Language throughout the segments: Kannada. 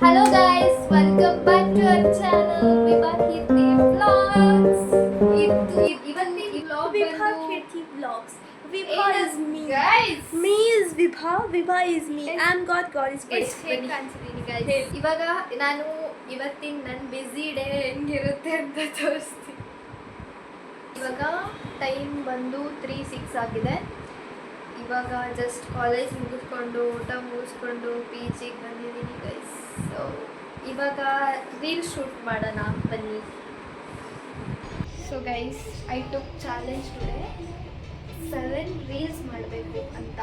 Hello guys, welcome back to our channel Vibha Kirti Vlogs. ಇವತ್ತು ಈ vlog Vibha ಬಂದು Kirti Vlogs. Vibha is me. guys. Me is Vibha. Vibha is me. I'm God. God is ಹೇಗೆ Grace. ಕಾಣಿಸ್ತೀನಿ guys. ಇವಾಗ ನಾನು ಇವತ್ತಿನ ನನ್ನ ಬ್ಯುಸಿ ಡೇ ಹೆಂಗಿರುತ್ತೆ ಅಂತ ತೋರಿಸ್ತೀನಿ. ಇವಾಗ ಟೈಮ್ ಬಂದು 3:06 ಆಗಿದೆ. ಇವಾಗ ಜಸ್ಟ್ ಕಾಲೇಜ್ ಮುಗಿಸ್ಕೊಂಡು ಊಟ ಮುಗಿಸ್ಕೊಂಡು ಪಿ ಜಿಗೆ ಬಂದಿದ್ದೀನಿ ಗೈಸ್. ಸೊ ಇವಾಗ ರೀಲ್ ಶೂಟ್ ಮಾಡೋಣ ಬನ್ನಿ. So guys, I took challenge today 7 reels ಮಾಡಬೇಕು ಅಂತ.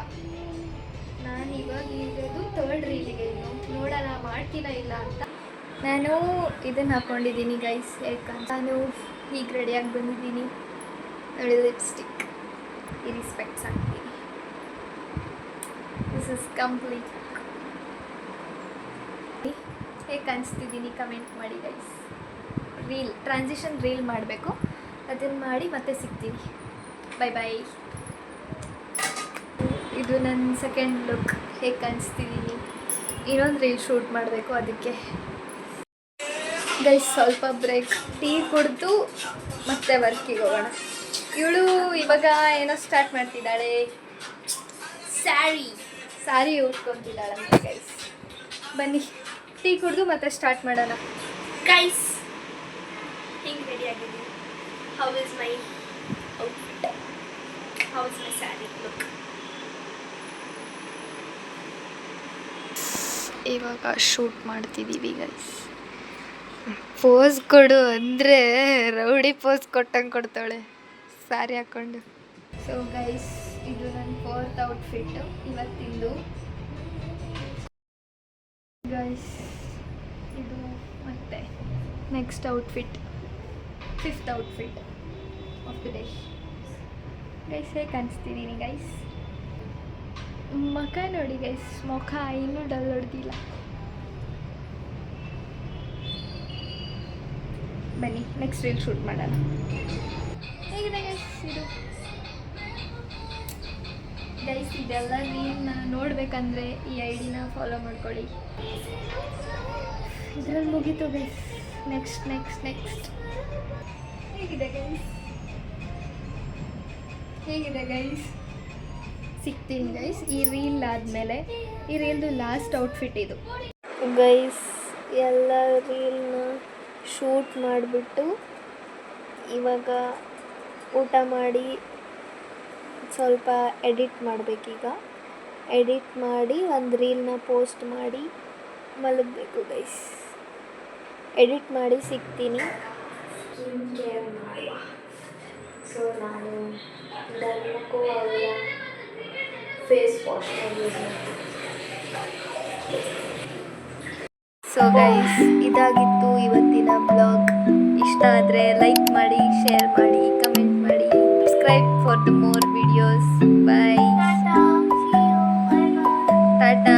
ನಾನು ಇವಾಗ ಇರೋದು 3rd ರೀಲಿಗೆ, ಇನ್ನು ನೋಡೋಣ ಮಾಡ್ತೀನ ಇಲ್ಲ ಅಂತ. ನಾನು ಇದನ್ನು ಹಾಕ್ಕೊಂಡಿದ್ದೀನಿ ಗೈಸ್. ಯಾಕಂತ ನಾನು ಹೀಗೆ ರೆಡಿಯಾಗಿ ಬಂದಿದ್ದೀನಿ. ನೋಡಿ, ಲಿಪ್ಸ್ಟಿಕ್, ಈ ರಿಸ್ಪೆಕ್ಟ್ಸ್ ಹಾಕ್ತೀನಿ. This is complete. ಹೇಗೆ ಕಾಣಿಸ್ತಿದ್ದೀನಿ ಕಮೆಂಟ್ ಮಾಡಿ ಗೈಸ್. ಟ್ರಾನ್ಸಿಷನ್ ರೀಲ್ ಮಾಡಬೇಕು, ಅದನ್ನು ಮಾಡಿ ಮತ್ತೆ ಸಿಗ್ತೀನಿ. Bye bye. ಇದು ನನ್ನ ಸೆಕೆಂಡ್ ಲುಕ್. ಹೇಗೆ ಕಾಣಿಸ್ತಿದ್ದೀನಿ. ಇನ್ನೊಂದು ರೀಲ್ ಶೂಟ್ ಮಾಡಬೇಕು, ಅದಕ್ಕೆ ಗೈಸ್ ಸ್ವಲ್ಪ ಬ್ರೇಕ್. ಟೀ ಕುಡಿದು ಮತ್ತೆ ವರ್ಕಿಗೆ ಹೋಗೋಣ. ಇವಳು ಇವಾಗ ಏನೋ ಸ್ಟಾರ್ಟ್ ಮಾಡ್ತಿದ್ದಾಳೆ. ಸ್ಯಾರಿ ಉಟ್ಕೊತಿದ್ದಾಳಂತೆ ಗೈಸ್. ಬನ್ನಿ ಟೀ ಕುಡಿದು ಮತ್ತೆ ಸ್ಟಾರ್ಟ್ ಮಾಡೋಣ. Guys, being ready again. How is my outfit? How is my saree look? ಇವಾಗ ಶೂಟ್ ಮಾಡ್ತಿದ್ದೀವಿ ಗೈಸ್. ಪೋಸ್ ಕೊಡು ಅಂದರೆ ರೌಡಿ ಪೋಸ್ ಕೊಟ್ಟಂಗೆ ಕೊಡ್ತಾಳೆ ಸ್ಯಾರಿ ಹಾಕ್ಕೊಂಡು. ಸೊ ಗೈಸ್, ಇದು ನನ್ನ 4th ಔಟ್ಫಿಟ್ಟು ಇವತ್ತಿಂದು ಗೈಸ್. ಇದು ಮತ್ತೆ next outfit, 5th outfit of the day guys. ಹೇಗೆ ಕಾಣಿಸ್ತಿದ್ದೀನಿ ಗೈಸ್. ಮುಖ ನೋಡಿ ಗೈಸ್, ಮುಖ ಇನ್ನೂ ಡಲ್ ಹೊಡೆದಿಲ್ಲ. ಬನ್ನಿ ನೆಕ್ಸ್ಟ್ ರೀಲ್ ಶೂಟ್ ಮಾಡೋಣ. ಹೇಗಿದೆ ಗೈಸ್ ಇದು. ಗೈಸ್, ಇದೆಲ್ಲ ರೀಲ್ನ ನೋಡಬೇಕಂದ್ರೆ ಈ ಐಡಿನ ಫಾಲೋ ಮಾಡ್ಕೊಳ್ಳಿ. ಇದರಲ್ಲಿ ಮುಗೀತು ಗೈಸ್. ನೆಕ್ಸ್ಟ್ ಹೇಗಿದೆ ಗೈಸ್. ಸಿಗ್ತೀನಿ ಗೈಸ್ ಈ ರೀಲ್ ಆದಮೇಲೆ. ಈ ರೀಲ್ದು ಲಾಸ್ಟ್ ಔಟ್ಫಿಟ್ ಇದು ಗೈಸ್. ಎಲ್ಲ ರೀಲ್ನ ಶೂಟ್ ಮಾಡಿಬಿಟ್ಟು ಇವಾಗ ಊಟ ಮಾಡಿ ಸ್ವಲ್ಪ ಎಡಿಟ್ ಮಾಡಬೇಕೀಗ. ಎಡಿಟ್ ಮಾಡಿ ಒಂದು ರೀಲ್ನ ಪೋಸ್ಟ್ ಮಾಡಿ ಮಲಗಬೇಕು ಗೈಸ್. ಎಡಿಟ್ ಮಾಡಿ ಸಿಗ್ತೀನಿ. ಸ್ಕಿನ್ ಕೇರ್ ಮಾಡುವ. ಸೊ ನಾನು ಧರ್ಮಕ್ಕೂ ಅವರ ಫೇಸ್ ವಾಶ್ನ ಯೂಸ್ ಮಾಡ್ತೀನಿ. ಸೊ ಗೈಸ್, ಇದಾಗಿತ್ತು ಇವತ್ತಿನ ಬ್ಲಾಗ್. ಇಷ್ಟ ಆದರೆ ಲೈಕ್ ಮಾಡಿ, ಶೇರ್ ಮಾಡಿ, ಕಮೆಂಟ್ ಮಾಡಿ, subscribe for the more videos. Bye, Tata.